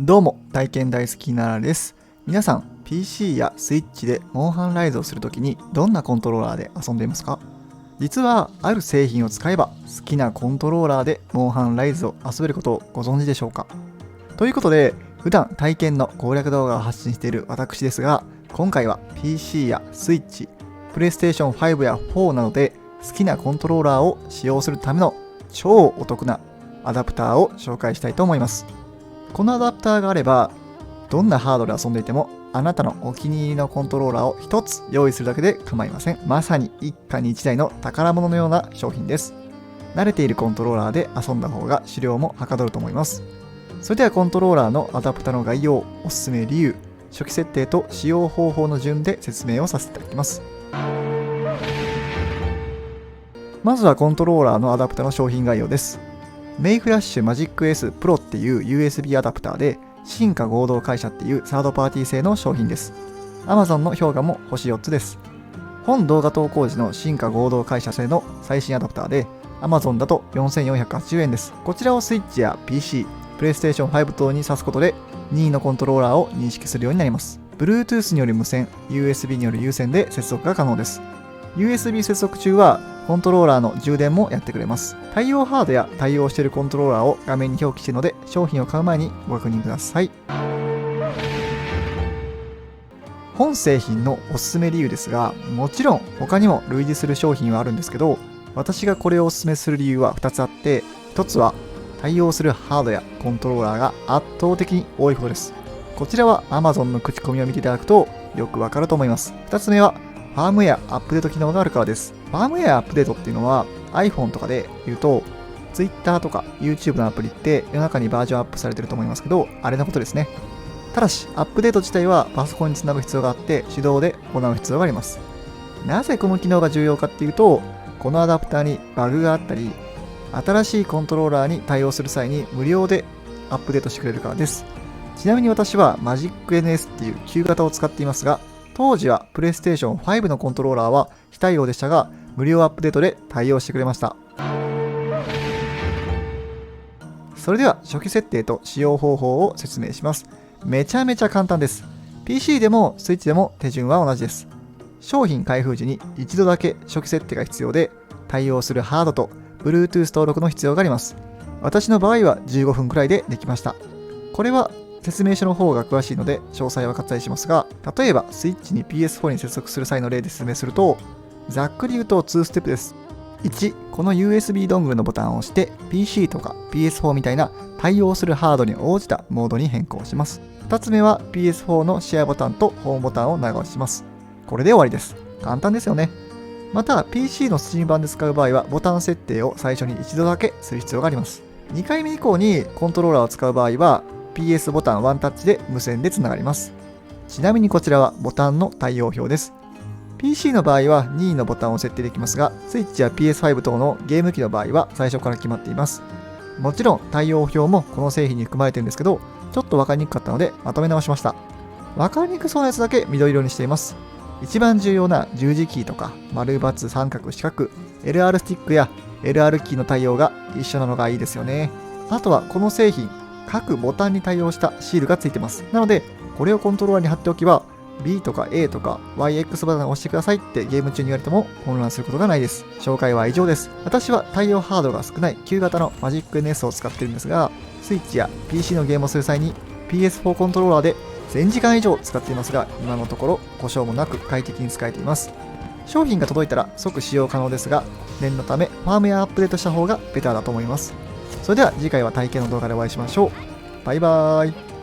どうも、体験大好きならです。皆さん、PC やスイッチでモンハンライズをするときにどんなコントローラーで遊んでいますか？実は、ある製品を使えば好きなコントローラーでモンハンライズを遊べることをご存知でしょうか？ということで、普段体験の攻略動画を発信している私ですが、今回は PC やスイッチ、PlayStation 5や4などで好きなコントローラーを使用するための超お得なアダプターを紹介したいと思います。このアダプターがあれば、どんなハードで遊んでいても、あなたのお気に入りのコントローラーを一つ用意するだけで構いません。まさに一家に一台の宝物のような商品です。慣れているコントローラーで遊んだ方が狩猟もはかどると思います。それではコントローラーのアダプタの概要、おすすめ理由、初期設定と使用方法の順で説明をさせていただきます。まずはコントローラーのアダプタの商品概要です。メイフラッシュマジック S Pro っていう USB アダプターで、進化合同会社っていうサードパーティー製の商品です。Amazon の評価も星4つです。本動画投稿時の進化合同会社製の最新アダプターで、Amazon だと4480円です。こちらをスイッチや PC、PlayStation 5等に挿すことで、任意のコントローラーを認識するようになります。Bluetooth による無線、USB による有線で接続が可能です。USB 接続中はコントローラーの充電もやってくれます。対応ハードや対応しているコントローラーを画面に表記しているので、商品を買う前にご確認ください。本製品のおすすめ理由ですが、もちろん他にも類似する商品はあるんですけど、私がこれをおすすめする理由は2つあって、1つは対応するハードやコントローラーが圧倒的に多いことです。こちらは Amazon の口コミを見ていただくとよくわかると思います。2つ目はファームウェアアップデート機能があるからです。ファームウェアアップデートっていうのは iPhone とかで言うと Twitter とか YouTube のアプリって世の中にバージョンアップされてると思いますけど、あれのことですね。ただしアップデート自体はパソコンにつなぐ必要があって手動で行う必要があります。なぜこの機能が重要かっていうと、このアダプターにバグがあったり、新しいコントローラーに対応する際に無料でアップデートしてくれるからです。ちなみに私は MagicNS っていう旧型を使っていますが、当時は PlayStation 5のコントローラーは非対応でしたが、無料アップデートで対応してくれました。それでは初期設定と使用方法を説明します。めちゃめちゃ簡単です。PC でもスイッチでも手順は同じです。商品開封時に一度だけ初期設定が必要で、対応するハードと Bluetooth 登録の必要があります。私の場合は15分くらいでできました。これは説明書の方が詳しいので詳細は割愛しますが、例えばスイッチに PS4 に接続する際の例で説明すると、ざっくり言うと2ステップです。1、この USB ドングルのボタンを押して PC とか PS4 みたいな対応するハードに応じたモードに変更します。2つ目は PS4 のシェアボタンとホームボタンを長押しします。これで終わりです。簡単ですよね。また PC の Steam 版で使う場合はボタン設定を最初に一度だけする必要があります。2回目以降にコントローラーを使う場合は PS ボタンワンタッチで無線でつながります。ちなみにこちらはボタンの対応表です。PC の場合は任意のボタンを設定できますが、スイッチや PS5 等のゲーム機の場合は最初から決まっています。もちろん対応表もこの製品に含まれているんですけど、ちょっと分かりにくかったのでまとめ直しました。分かりにくそうなやつだけ緑色にしています。一番重要な十字キーとか丸×三角四角 LR スティックや LR キーの対応が一緒なのがいいですよね。あとはこの製品、各ボタンに対応したシールがついてます。なのでこれをコントローラーに貼っておけば B とか A とか YX ボタンを押してくださいってゲーム中に言われても混乱することがないです。紹介は以上です。私は対応ハードが少ない旧型の MagicNS を使っているんですが、スイッチや PC のゲームをする際に PS4 コントローラーで1000時間以上使っていますが、今のところ故障もなく快適に使えています。商品が届いたら即使用可能ですが、念のためファームウェアアップデートした方がベターだと思います。それでは次回は体験の動画でお会いしましょう。バイバーイ。